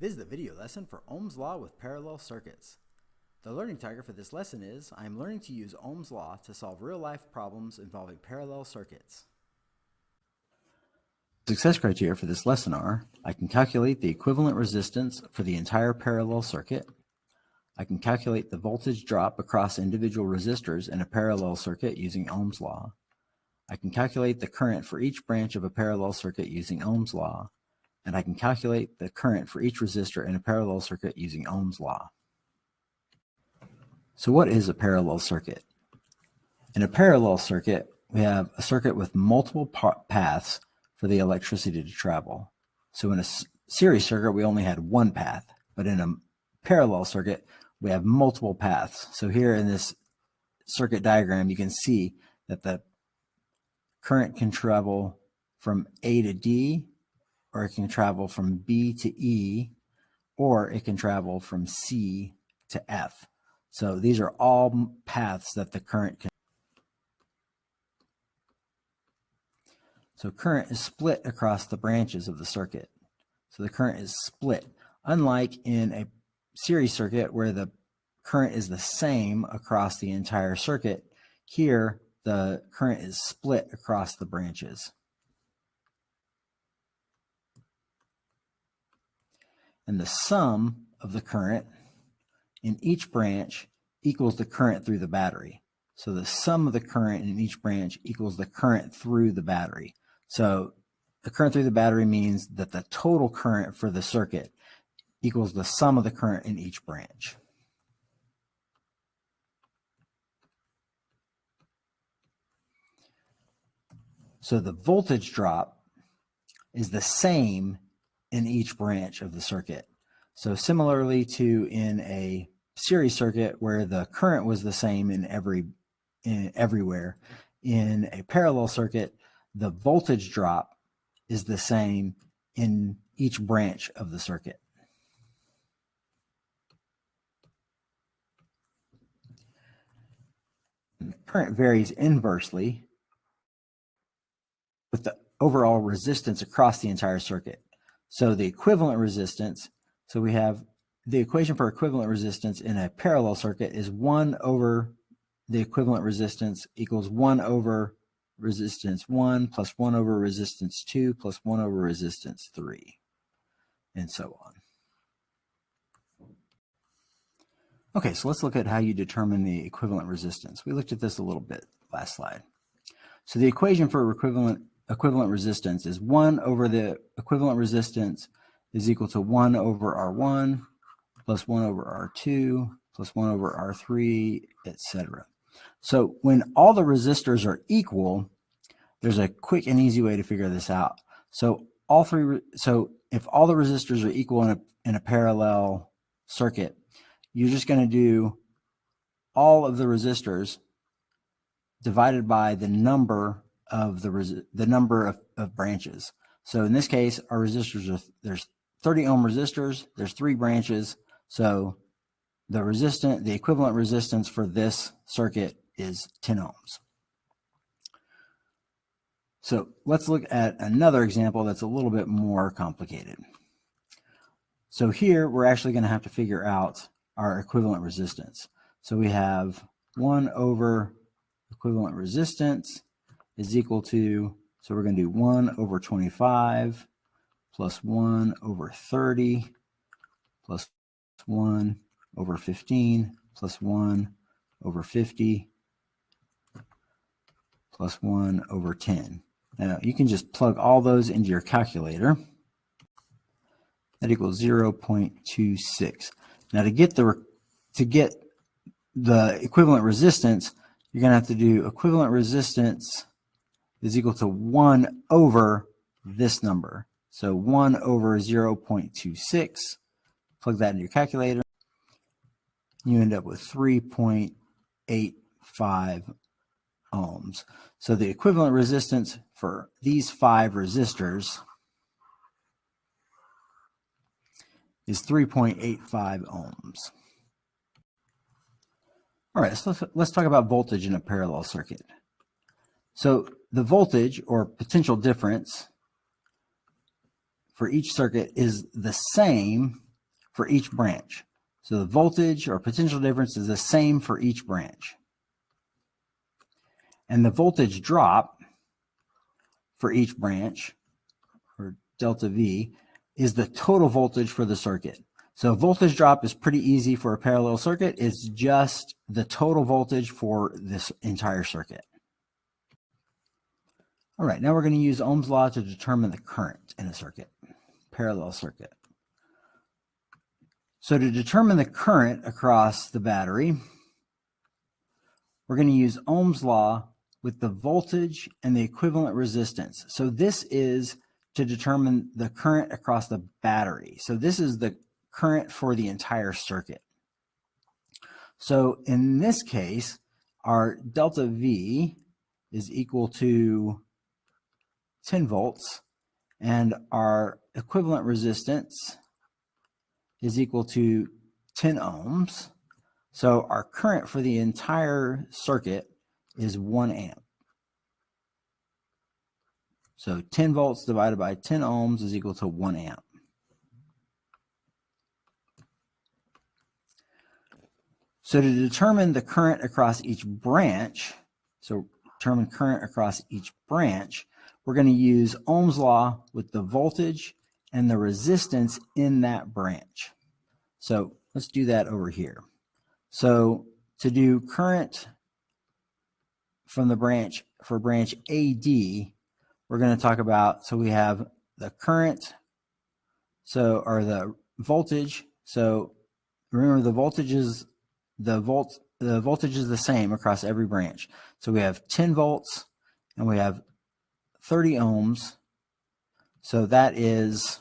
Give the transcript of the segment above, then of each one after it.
This is the video lesson for Ohm's Law with parallel circuits. The learning target for this lesson is I am learning to use Ohm's Law to solve real-life problems involving parallel circuits. Success criteria for this lesson are I can calculate the equivalent resistance for the entire parallel circuit. I can calculate the voltage drop across individual resistors in a parallel circuit using Ohm's Law. I can calculate the current for each branch of a parallel circuit using Ohm's Law. And I can calculate the current for each resistor in a parallel circuit using Ohm's Law. So what is a parallel circuit? In a parallel circuit, we have a circuit with multiple paths for the electricity to travel. So in a series circuit, we only had one path, but in a parallel circuit, we have multiple paths. So here in this circuit diagram, you can see that the current can travel from A to D, or it can travel from B to E, or it can travel from C to F. So these are all paths that the current can. So current is split across the branches of the circuit. So the current is split. Unlike in a series circuit where the current is the same across the entire circuit, here the current is split across the branches. And the sum of the current in each branch equals the current through the battery. So the sum of the current in each branch equals the current through the battery. So the current through the battery means that the total current for the circuit equals the sum of the current in each branch. So the voltage drop is the same in each branch of the circuit. So similarly to in a series circuit where the current was the same in everywhere, in a parallel circuit, the voltage drop is the same in each branch of the circuit. The current varies inversely with the overall resistance across the entire circuit. So the equivalent resistance, so we have the equation for equivalent resistance in a parallel circuit is 1 over the equivalent resistance equals 1 over resistance 1 plus 1 over resistance 2 plus 1 over resistance 3, and so on. Okay, so let's look at how you determine the equivalent resistance. We looked at this a little bit last slide. So the equation for equivalent resistance is 1 over the equivalent resistance is equal to 1 over R1 plus 1 over R2 plus 1 over R3, etc. So when all the resistors are equal, there's a quick and easy way to figure this out. So if all the resistors are equal in a parallel circuit, you're just going to do all of the resistors divided by the number of of branches. So in this case, our resistors there's 30 ohm resistors, there's 3 branches, so the equivalent resistance for this circuit is 10 ohms. So let's look at another example that's a little bit more complicated. So here we're actually going to have to figure out our equivalent resistance. So we have 1 over equivalent resistance is equal to, so we're going to do 1 over 25 plus 1 over 30 plus 1 over 15 plus 1 over 50 plus 1 over 10. Now you can just plug all those into your calculator. That equals 0.26. Now to get the equivalent resistance, you're going to have to do equivalent resistance is equal to 1 over this number. So 1 over 0.26, plug that in your calculator, you end up with 3.85 ohms. So the equivalent resistance for these 5 resistors is 3.85 ohms. All right, so let's talk about voltage in a parallel circuit. So the voltage or potential difference for each circuit is the same for each branch. So the voltage or potential difference is the same for each branch. And the voltage drop for each branch, or delta V, is the total voltage for the circuit. So voltage drop is pretty easy for a parallel circuit. It's just the total voltage for this entire circuit. All right, now we're going to use Ohm's law to determine the current in a circuit, parallel circuit. So to determine the current across the battery, we're going to use Ohm's law with the voltage and the equivalent resistance. So this is to determine the current across the battery. So this is the current for the entire circuit. So in this case, our delta V is equal to 10 volts, and our equivalent resistance is equal to 10 ohms. So our current for the entire circuit is 1 amp. So 10 volts divided by 10 ohms is equal to 1 amp. So to determine the current across each branch, so determine current across each branch, we're going to use Ohm's law with the voltage and the resistance in that branch. So let's do that over here. So to do current from the branch, for branch AD, we're going to talk about, so we have the current, so, or the voltage. So remember, the voltage is the voltage is the same across every branch. So we have 10 volts and we have 30 ohms. So that is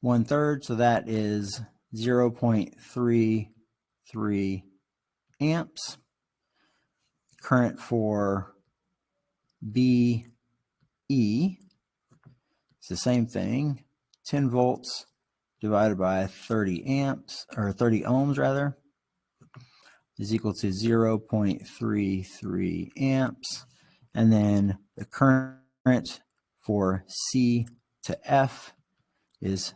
1/3. So that is 0.33 amps. Current for BE is the same thing. 10 volts divided by 30 amps, or 30 ohms rather, is equal to 0.33 amps. And then the current for C to F is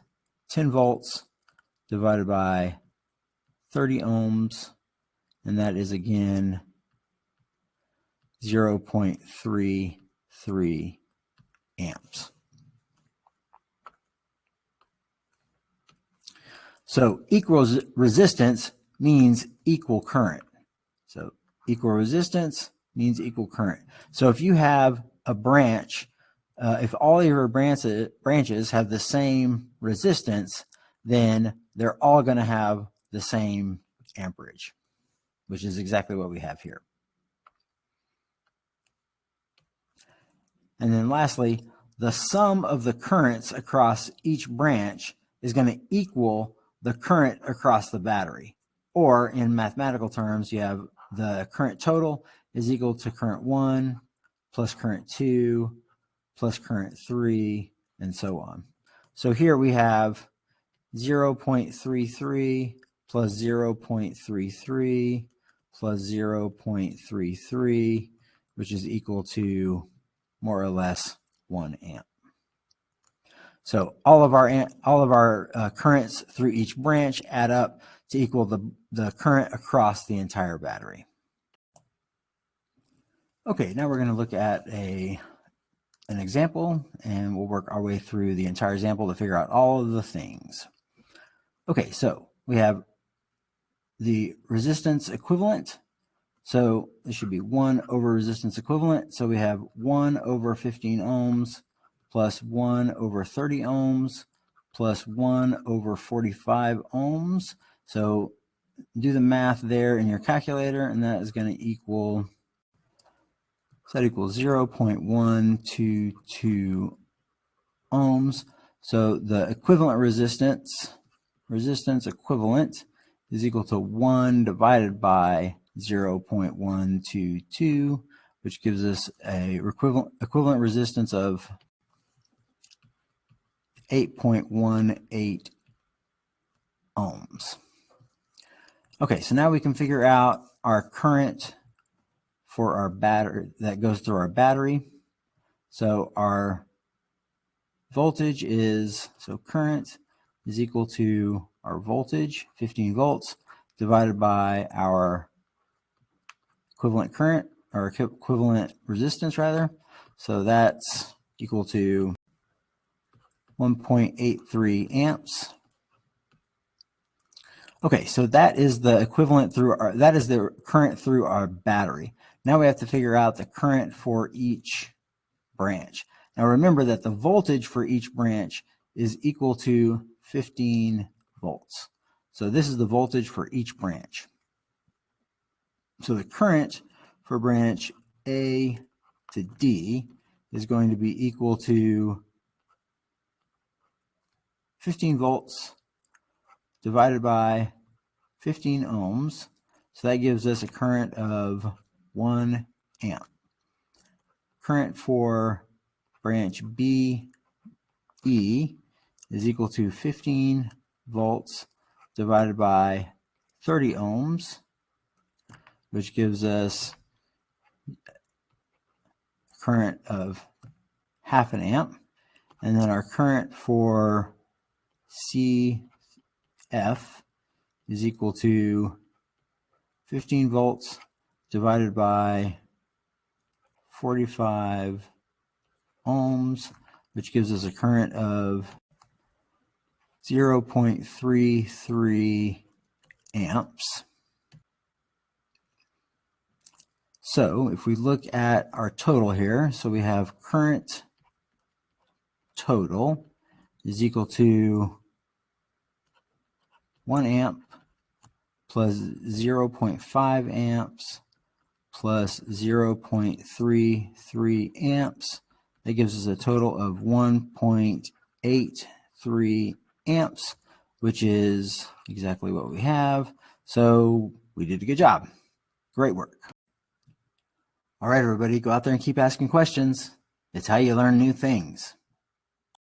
10 volts divided by 30 ohms, and that is again 0.33 amps. So equal resistance means equal current. So equal resistance means equal current. So if you have a branch, if all your branches have the same resistance, then they're all going to have the same amperage, which is exactly what we have here. And then lastly, the sum of the currents across each branch is going to equal the current across the battery. Or in mathematical terms, you have the current total is equal to current 1 plus current 2 plus current 3, and so on. So here we have 0.33 plus 0.33 plus 0.33, which is equal to more or less 1 amp. So all of our currents through each branch add up to equal the current across the entire battery. Okay, now we're going to look at an example, and we'll work our way through the entire example to figure out all of the things. Okay, so we have the resistance equivalent. So this should be 1 over resistance equivalent. So we have 1 over 15 ohms plus 1 over 30 ohms plus 1 over 45 ohms. So do the math there in your calculator, and that is going to equal, so that equals 0.122 ohms. So the equivalent resistance equivalent is equal to 1 divided by 0.122, which gives us a equivalent resistance of 8.18 ohms. Okay, so now we can figure out our current for our battery that goes through our battery. So our voltage is, so current is equal to our voltage, 15 volts, divided by our equivalent current, or equivalent resistance rather. So that's equal to 1.83 amps. Okay, so that is the equivalent through our, that is the current through our battery. Now we have to figure out the current for each branch. Now remember that the voltage for each branch is equal to 15 volts. So this is the voltage for each branch. So the current for branch A to D is going to be equal to 15 volts divided by 15 ohms. So that gives us a current of 1 amp. Current for branch B, E is equal to 15 volts divided by 30 ohms, which gives us a current of half an amp. And then our current for CF is equal to 15 volts divided by 45 ohms, which gives us a current of 0.33 amps. So if we look at our total here, so we have current total is equal to 1 amp plus 0.5 amps plus 0.33 amps. That gives us a total of 1.83 amps, which is exactly what we have. So we did a good job. Great work. All right, everybody, go out there and keep asking questions. It's how you learn new things.